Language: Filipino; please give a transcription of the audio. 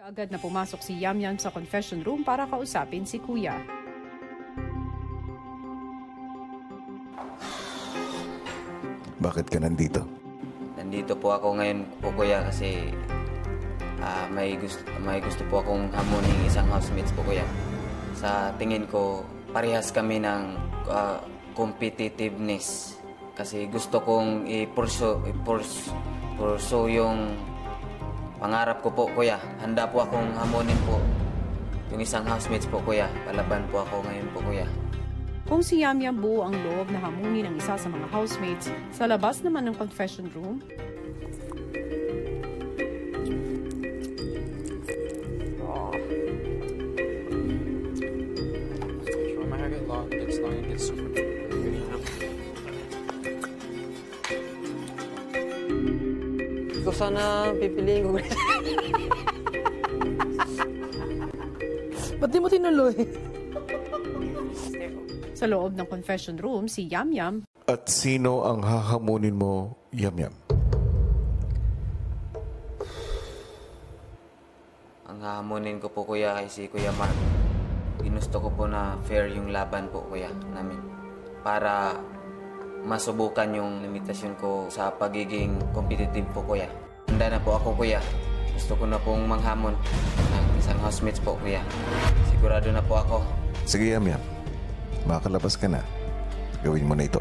Kaagad na pumasok si Yamyam sa confession room para kausapin si Kuya. Bakit ka nandito? Nandito po ako ngayon po, Kuya, kasi may gusto po akong hamuning isang housemates po, Kuya. Sa tingin ko, parehas kami ng competitiveness. Kasi gusto kong i-pursue yung pangarap ko po, Kuya. Handa po akong hamunin po yung isang housemates po, Kuya. Palaban po ako ngayon po, Kuya. Kung si Yamyam buo ang loob na hamunin ng isa sa mga housemates, sa labas naman ng confession room, Ito sana pipiliin ko. Ba't di mo tinuloy? sa loob ng confession room, si Yamyam At sino ang hahamunin mo, Yamyam? Ang hahamunin ko po, Kuya, ay si Kuya Mark. Ginusto ko po na fair yung laban po, Kuya, namin. Para masubukan yung limitasyon ko sa pagiging competitive po, Kuya. Handa na po ako, Kuya. Gusto ko na pong manghamon ng isang housemates po, Kuya. Sigurado na po ako. Sige, Yamyam. Makalabas ka na. Gawin mo na ito.